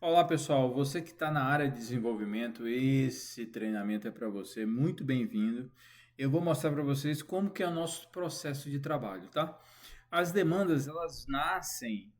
Olá pessoal, você que está na área de desenvolvimento, esse treinamento é para você, muito bem-vindo. Eu vou mostrar para vocês como que é o nosso processo de trabalho, tá? As demandas, elas nascem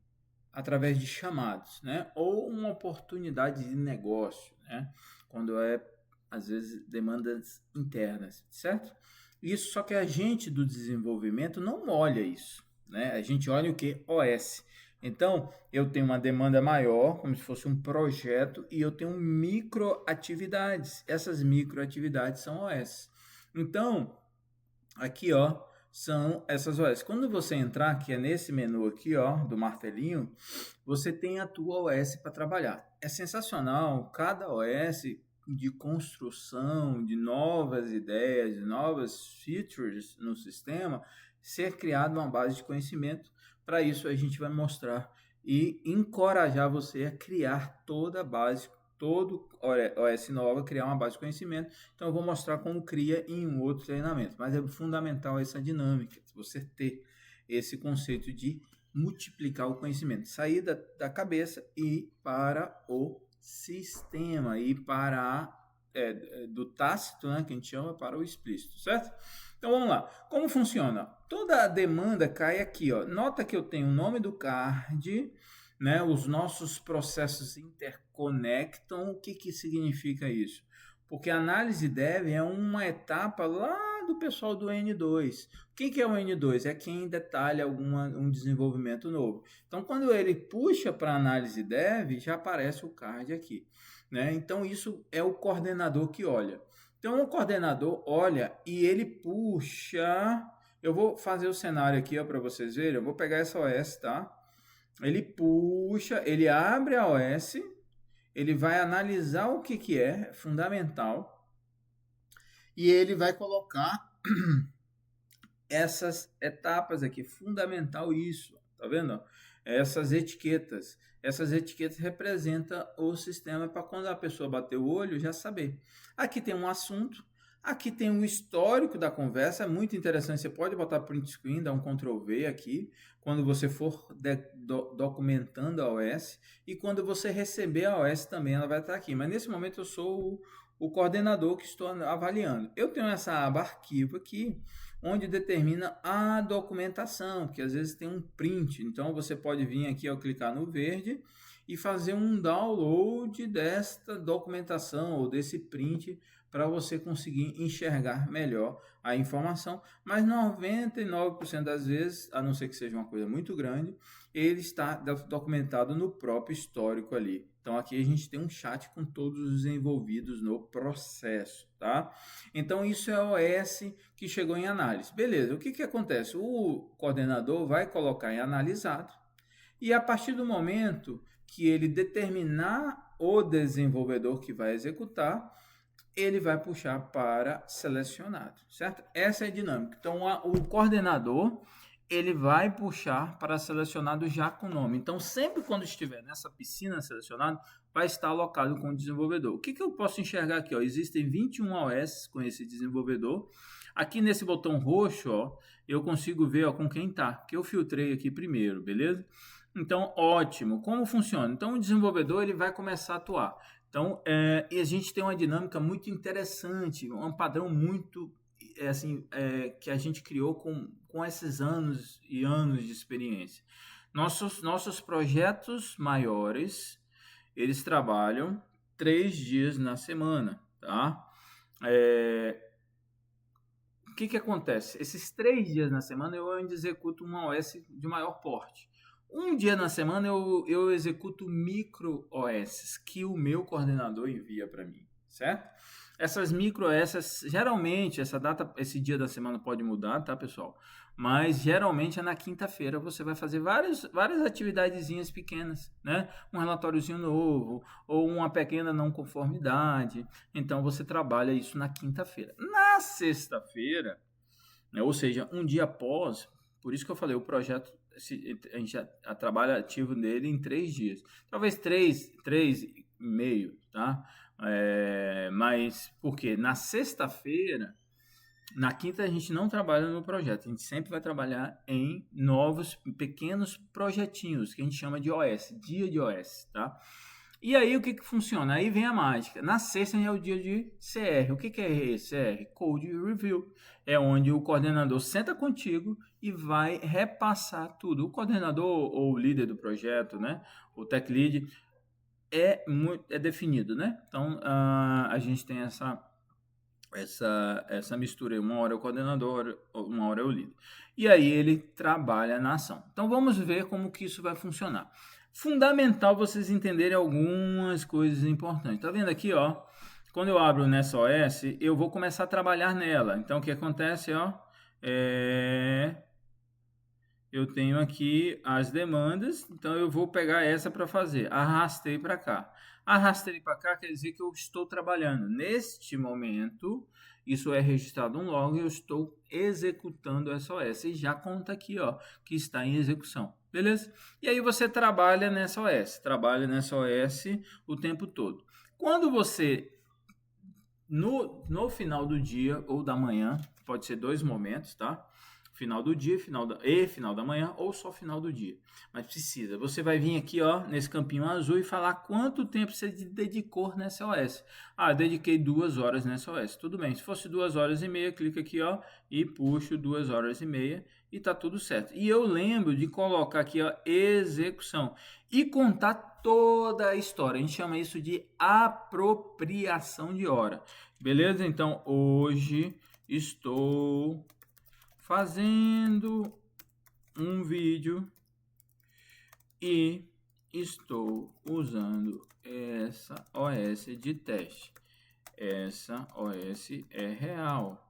através de chamados, né? Ou uma oportunidade de negócio, né? Quando é, às vezes, demandas internas, certo? Isso, só que a gente do desenvolvimento não olha isso, né? A gente olha o que? OS. Então, eu tenho uma demanda maior, como se fosse um projeto, e eu tenho microatividades. Essas microatividades são OS. Então, aqui, ó, são essas OS. Quando você entrar, que é nesse menu aqui, ó, do martelinho, você tem a tua OS para trabalhar. É sensacional, cada OS de construção de novas ideias, de novas features no sistema, ser criado uma base de conhecimento. Para isso, a gente vai mostrar e encorajar você a criar toda a base, todo OS nova, criar uma base de conhecimento. Então, eu vou mostrar como cria em um outro treinamento, mas é fundamental essa dinâmica, você ter esse conceito de multiplicar o conhecimento, sair da cabeça e para o sistema, e para do tácito, né, que a gente chama, para o explícito, certo? Então vamos lá. Como funciona? Toda a demanda cai aqui, ó. Nota que eu tenho o nome do card, né? Os nossos processos interconectam. O que significa isso? Porque a análise dev é uma etapa lá do pessoal do N2. O que é o N2? É quem detalha um desenvolvimento novo. Então, quando ele puxa para análise dev, já aparece o card aqui, né? Então, isso é o coordenador que olha. Então, o coordenador olha e ele puxa. Eu vou fazer o cenário aqui para vocês verem. Eu vou pegar essa OS, tá? Ele puxa, ele abre a OS, ele vai analisar o que é fundamental e ele vai colocar essas etapas aqui, fundamental isso, tá vendo? Essas etiquetas representam o sistema para quando a pessoa bater o olho já saber. Aqui tem um assunto, aqui tem um histórico da conversa, é muito interessante, você pode botar print screen, dar um Ctrl V aqui, quando você for documentando a OS, e quando você receber a OS também ela vai estar aqui, mas nesse momento eu sou o coordenador que estou avaliando. Eu tenho essa aba arquivo aqui, onde determina a documentação, porque às vezes tem um print, então você pode vir aqui ao clicar no verde e fazer um download desta documentação ou desse print para você conseguir enxergar melhor a informação, mas 99% das vezes, a não ser que seja uma coisa muito grande, ele está documentado no próprio histórico ali. Então aqui a gente tem um chat com todos os envolvidos no processo, tá? Então isso é o OS que chegou em análise. Beleza, o que acontece? O coordenador vai colocar em analisado e a partir do momento que ele determinar o desenvolvedor que vai executar, ele vai puxar para selecionado, certo? Essa é a dinâmica. Então o coordenador ele vai puxar para selecionado já com nome. Então, sempre quando estiver nessa piscina selecionado, vai estar alocado com o desenvolvedor. O que eu posso enxergar aqui? Ó? Existem 21 OS com esse desenvolvedor. Aqui nesse botão roxo, ó, eu consigo ver ó, com quem está, que eu filtrei aqui primeiro, beleza? Então, ótimo. Como funciona? Então, o desenvolvedor ele vai começar a atuar. Então, e a gente tem uma dinâmica muito interessante, um padrão muito que a gente criou com esses anos e anos de experiência. Nossos projetos maiores, eles trabalham 3 dias na semana, tá? O que acontece? Esses 3 dias na semana eu ainda executo uma OS de maior porte. Um dia na semana eu executo micro OS que o meu coordenador envia para mim, certo? Essas micro OS, geralmente, esse dia da semana pode mudar, tá, pessoal? Mas geralmente é na quinta-feira, você vai fazer várias atividadezinhas pequenas, né? Um relatóriozinho novo, ou uma pequena não conformidade. Então você trabalha isso na quinta-feira. Na sexta-feira, né, ou seja, um dia após, por isso que eu falei, o projeto, a gente já trabalha ativo nele em 3 dias. Talvez 3,5, tá? Mas porque na sexta-feira, na quinta a gente não trabalha no projeto, a gente sempre vai trabalhar em novos pequenos projetinhos que a gente chama de OS, dia de OS, tá? E aí o que que funciona? Aí vem a mágica. Na sexta é o dia de CR. O que que é CR? Code Review. É onde o coordenador senta contigo e vai repassar tudo. O coordenador ou o líder do projeto, né? O tech lead é definido, né? Então a gente tem essa mistura aí. Uma hora é o coordenador, uma hora é o líder. E aí ele trabalha na ação. Então vamos ver como que isso vai funcionar. Fundamental vocês entenderem algumas coisas importantes. Tá vendo aqui, ó? Quando eu abro nessa OS, eu vou começar a trabalhar nela. Então o que acontece, ó? Eu tenho aqui as demandas, então eu vou pegar essa para fazer. Arrastei para cá. Arrastei para cá quer dizer que eu estou trabalhando. Neste momento, isso é registrado um log e eu estou executando essa OS. E já conta aqui, ó, que está em execução. Beleza? E aí você trabalha nessa OS o tempo todo. Quando você, no final do dia ou da manhã, pode ser dois momentos, tá? Final do dia, final da manhã ou só final do dia. Mas precisa. Você vai vir aqui, ó, nesse campinho azul e falar quanto tempo você dedicou nessa OS. Ah, dediquei 2 horas nessa OS. Tudo bem. Se fosse 2 horas e meia, clica aqui, ó, e puxo 2 horas e meia e tá tudo certo. E eu lembro de colocar aqui, ó, execução e contar toda a história. A gente chama isso de apropriação de hora. Beleza? Então, hoje estou fazendo um vídeo e estou usando essa OS de teste. Essa OS é real,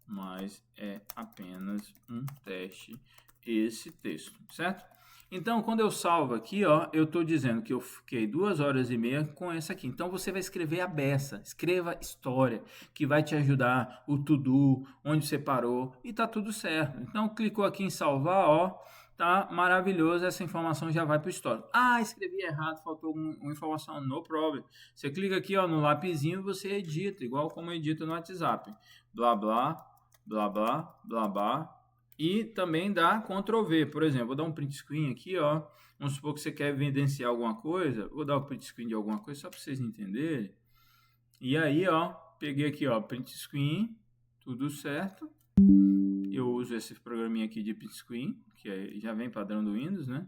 mas é apenas um teste esse texto, certo? Então, quando eu salvo aqui, ó, eu estou dizendo que eu fiquei 2 horas e meia com essa aqui. Então, você vai escrever a beça, escreva história, que vai te ajudar, o to-do, onde você parou, e tá tudo certo. Então, clicou aqui em salvar, ó, tá maravilhoso, essa informação já vai para o histórico. Ah, escrevi errado, faltou uma informação, no problem. Você clica aqui, ó, no lapisinho, você edita, igual como edita no WhatsApp. Blá, blá, blá, blá, blá, blá. E também dá Ctrl V, por exemplo, vou dar um print screen aqui, ó. Vamos supor que você quer evidenciar alguma coisa, vou dar o print screen de alguma coisa só para vocês entenderem. E aí, ó, peguei aqui, ó, print screen, tudo certo. Eu uso esse programinha aqui de print screen, que já vem padrão do Windows, né?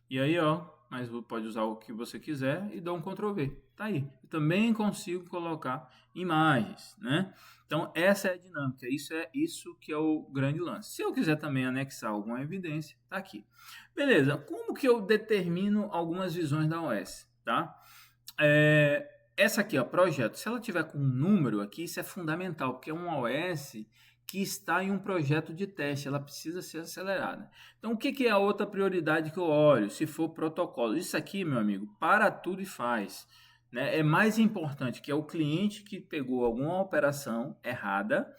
E aí, ó, mas pode usar o que você quiser e dá um Ctrl V. Tá aí. Eu também consigo colocar imagens, né? Então, essa é a dinâmica. Isso que é o grande lance. Se eu quiser também anexar alguma evidência, tá aqui. Beleza. Como que eu determino algumas visões da OS, tá? Essa aqui, ó, projeto. Se ela tiver com um número aqui, isso é fundamental, porque é uma OS que está em um projeto de teste, ela precisa ser acelerada. Então, o que é a outra prioridade que eu olho? Se for protocolo. Isso aqui, meu amigo, para tudo e faz. Né? É mais importante que é o cliente que pegou alguma operação errada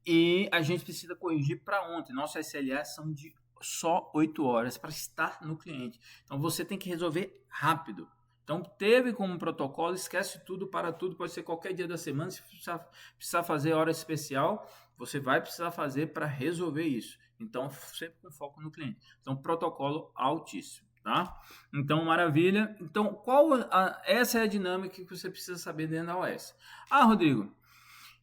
e a gente precisa corrigir para ontem. Nossos SLAs são de só 8 horas para estar no cliente. Então, você tem que resolver rápido. Então, teve como protocolo, esquece tudo, para tudo, pode ser qualquer dia da semana. Se precisar fazer hora especial, você vai precisar fazer para resolver isso. Então, sempre com foco no cliente. Então, protocolo altíssimo, tá? Então, maravilha. Então, essa é a dinâmica que você precisa saber dentro da OS. Ah, Rodrigo,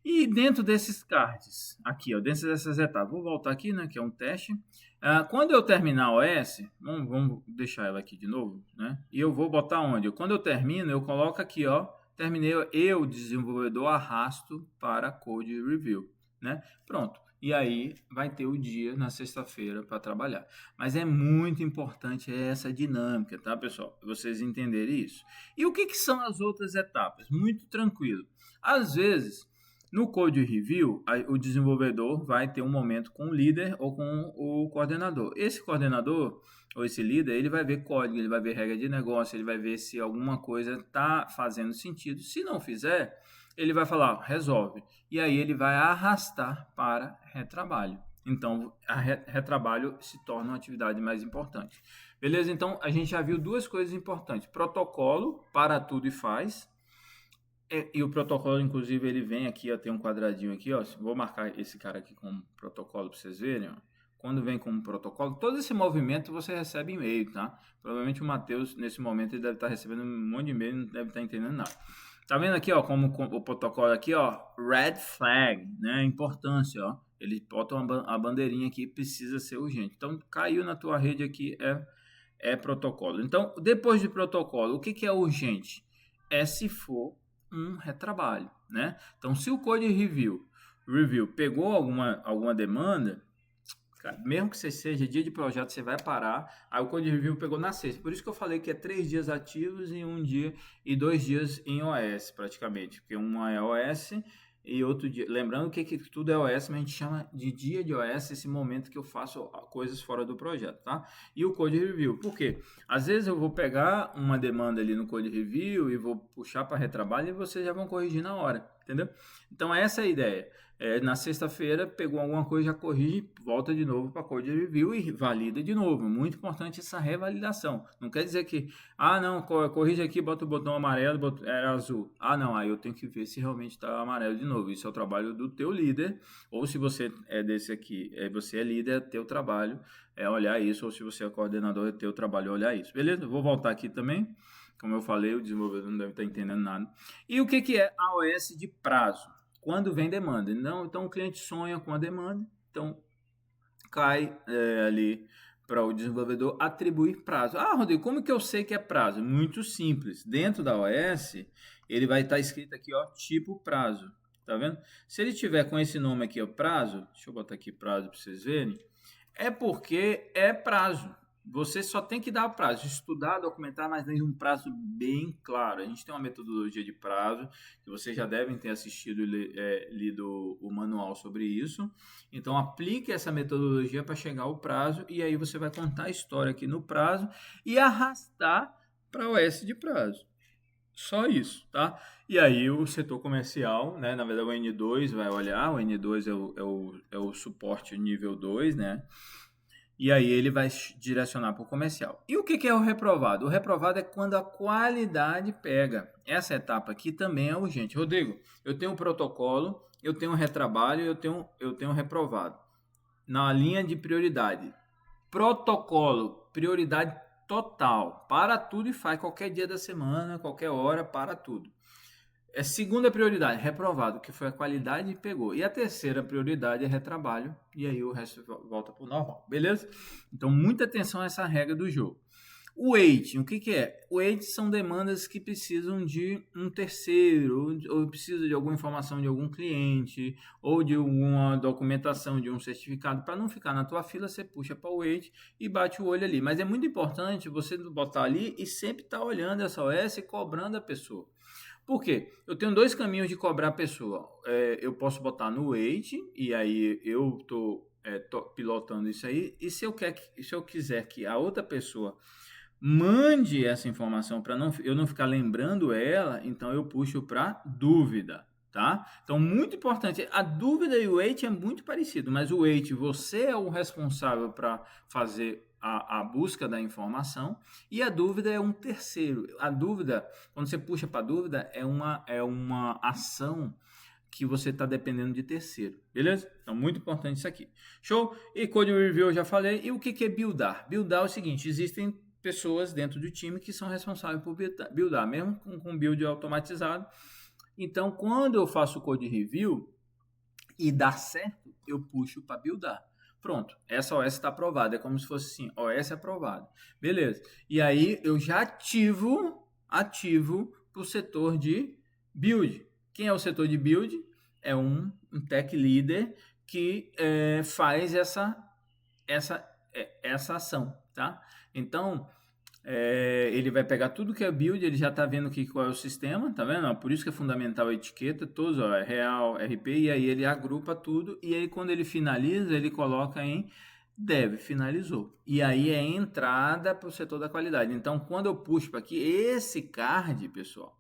e dentro desses cards, aqui, ó, dentro dessas etapas, vou voltar aqui, né, que é um teste. Quando eu terminar a OS, vamos deixar ela aqui de novo, né? E eu vou botar onde? Quando eu termino, eu coloco aqui, ó, terminei, eu, desenvolvedor, arrasto para Code Review, né? Pronto. E aí vai ter o dia na sexta-feira para trabalhar. Mas é muito importante essa dinâmica, tá, pessoal? Pra vocês entenderem isso. E o que são as outras etapas? Muito tranquilo. Às vezes, no Code Review, o desenvolvedor vai ter um momento com o líder ou com o coordenador. Esse coordenador ou esse líder, ele vai ver código, ele vai ver regra de negócio, ele vai ver se alguma coisa está fazendo sentido. Se não fizer, ele vai falar, resolve. E aí ele vai arrastar para retrabalho. Então, retrabalho se torna uma atividade mais importante. Beleza? Então, a gente já viu duas coisas importantes. Protocolo, para tudo e faz. E o protocolo, inclusive, ele vem aqui, ó, tem um quadradinho aqui, ó. Vou marcar esse cara aqui como protocolo para vocês verem, ó. quando vem como protocolo, todo esse movimento você recebe e-mail, tá? Provavelmente o Matheus, nesse momento, ele deve estar recebendo um monte de e-mail, não deve estar entendendo nada. Tá vendo aqui, ó, como o protocolo aqui, ó, red flag, né? Importância, ó. Eles botam a bandeirinha aqui, precisa ser urgente. Então, caiu na tua rede aqui, é protocolo. Então, depois de protocolo, o que é urgente? É se for um retrabalho, né? Então, se o code review pegou alguma demanda, cara, mesmo que você seja dia de projeto, você vai parar. Aí o code review pegou na sexta. Por isso que eu falei que é 3 dias ativos e 1 dia e 2 dias em OS, praticamente. Porque uma é OS e outro dia. Lembrando que tudo é OS, mas a gente chama de dia de OS esse momento que eu faço coisas fora do projeto, tá? E o code review. Por quê? Às vezes eu vou pegar uma demanda ali no code review e vou puxar para retrabalho e vocês já vão corrigir na hora, entendeu? Então essa é a ideia. Na sexta-feira, pegou alguma coisa, já corrige, volta de novo para code review e valida de novo. Muito importante essa revalidação. Não quer dizer que, não, corrige aqui, bota o botão amarelo, era azul. Não, aí eu tenho que ver se realmente está amarelo de novo. Isso é o trabalho do teu líder. Ou se você é desse aqui, você é líder, é teu trabalho é olhar isso. Ou se você é coordenador, é teu trabalho olhar isso. Beleza? Vou voltar aqui também. Como eu falei, o desenvolvedor não deve estar entendendo nada. E o que é AOS de prazo? Quando vem demanda. Então o cliente sonha com a demanda, então cai ali para o desenvolvedor atribuir prazo. Rodrigo, como que eu sei que é prazo? Muito simples. Dentro da OS, ele vai estar escrito aqui, ó, tipo prazo. Tá vendo? Se ele tiver com esse nome aqui, ó, prazo, deixa eu botar aqui prazo para vocês verem, é porque é prazo. Você só tem que dar o prazo, estudar, documentar, mas tem um prazo bem claro. A gente tem uma metodologia de prazo, que vocês já devem ter assistido e lido o manual sobre isso. Então, aplique essa metodologia para chegar ao prazo, e aí você vai contar a história aqui no prazo e arrastar para o S de prazo. Só isso, tá? E aí o setor comercial, né? Na verdade o N2 vai olhar, o N2 é o suporte nível 2, né? E aí ele vai direcionar para o comercial. E o que é o reprovado? O reprovado é quando a qualidade pega. Essa etapa aqui também é urgente. Rodrigo, eu tenho um protocolo, eu tenho um retrabalho, eu tenho um reprovado. Na linha de prioridade. Protocolo, prioridade total. Para tudo e faz qualquer dia da semana, qualquer hora, para tudo. Segunda prioridade, reprovado, que foi a qualidade e pegou. E a terceira prioridade é retrabalho, e aí o resto volta para o normal, beleza? Então, muita atenção a essa regra do jogo. O waiting, o que é? O waiting são demandas que precisam de um terceiro, ou precisa de alguma informação de algum cliente, ou de alguma documentação, de um certificado. Para não ficar na tua fila, você puxa para o waiting e bate o olho ali. Mas é muito importante você botar ali e sempre estar olhando essa OS e cobrando a pessoa. Por quê? Eu tenho 2 caminhos de cobrar a pessoa. Eu posso botar no wait, e aí eu estou pilotando isso aí. E se eu quiser que a outra pessoa mande essa informação para eu não ficar lembrando ela, então eu puxo para dúvida, tá? Então, muito importante. A dúvida e o wait é muito parecido, mas o wait, você é o responsável para fazer a busca da informação, e a dúvida é um terceiro. A dúvida, quando você puxa para a dúvida, é uma ação que você está dependendo de terceiro, beleza? Então, muito importante isso aqui. Show? E code review eu já falei. E o que é buildar? Buildar é o seguinte, existem pessoas dentro do time que são responsáveis por buildar, mesmo com build automatizado. Então, quando eu faço o code review e dá certo, eu puxo para buildar. Pronto, essa OS está aprovada. É como se fosse assim, OS aprovado. Beleza. E aí eu já ativo para o setor de build. Quem é o setor de build? É um tech leader que faz essa ação, tá? Então, ele vai pegar tudo que é build, ele já está vendo qual é o sistema, tá vendo? Por isso que é fundamental a etiqueta, todos, ó, real, RP, e aí ele agrupa tudo, e aí quando ele finaliza, ele coloca em dev, finalizou. E aí é entrada para o setor da qualidade. Então, quando eu puxo para aqui, esse card, pessoal,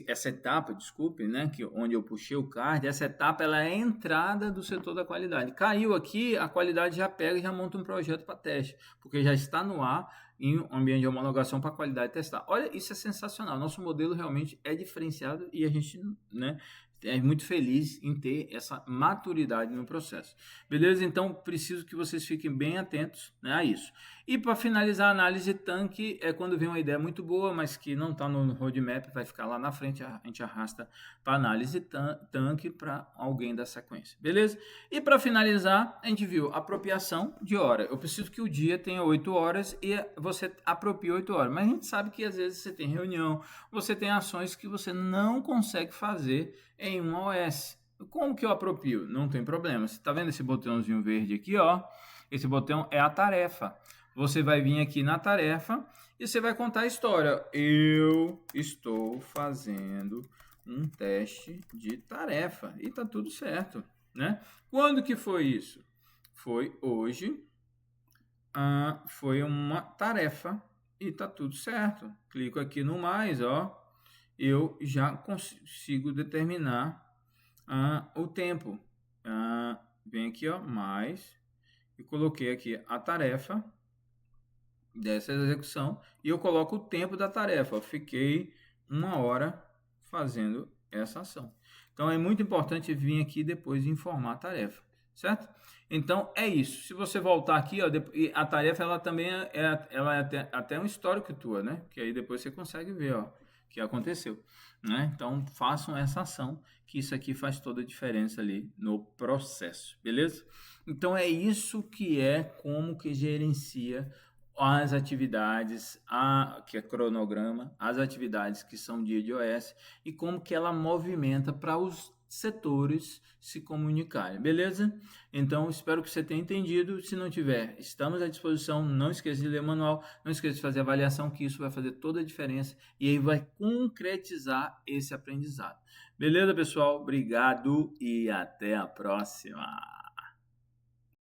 essa etapa, desculpe, né, onde eu puxei o card, essa etapa ela é a entrada do setor da qualidade. Caiu aqui, a qualidade já pega e já monta um projeto para teste, porque já está no ar em um ambiente de homologação para a qualidade testar. Olha, isso é sensacional. Nosso modelo realmente é diferenciado e a gente, né, é muito feliz em ter essa maturidade no processo. Beleza? Então, preciso que vocês fiquem bem atentos, né, a isso. E para finalizar, a análise tanque é quando vem uma ideia muito boa, mas que não está no roadmap, vai ficar lá na frente, a gente arrasta para análise tanque para alguém da sequência. Beleza? E para finalizar, a gente viu apropriação de hora. Eu preciso que o dia tenha 8 horas e você apropria 8 horas. Mas a gente sabe que às vezes você tem reunião, você tem ações que você não consegue fazer em uma OS. Como que eu apropio? Não tem problema. Você está vendo esse botãozinho verde aqui, ó? Esse botão é a tarefa. Você vai vir aqui na tarefa e você vai contar a história. Eu estou fazendo um teste de tarefa e tá tudo certo, né? Quando que foi isso? Foi hoje. Foi uma tarefa e tá tudo certo. Clico aqui no mais, ó. Eu já consigo determinar o tempo. Vem aqui, ó, mais, e coloquei aqui a tarefa dessa execução e eu coloco o tempo da tarefa. Eu fiquei 1 hora fazendo essa ação. Então é muito importante vir aqui depois informar a tarefa, certo? Então é isso. Se você voltar aqui, ó, a tarefa ela também ela é até um histórico tua, né? Que aí depois você consegue ver, ó, o que aconteceu, né? Então façam essa ação, que isso aqui faz toda a diferença ali no processo, beleza? Então é isso que é como que gerencia as atividades, que é cronograma, as atividades que são dia de OS e como que ela movimenta para os setores se comunicarem, beleza? Então, espero que você tenha entendido. Se não tiver, estamos à disposição. Não esqueça de ler o manual, não esqueça de fazer a avaliação, que isso vai fazer toda a diferença e aí vai concretizar esse aprendizado. Beleza, pessoal? Obrigado e até a próxima!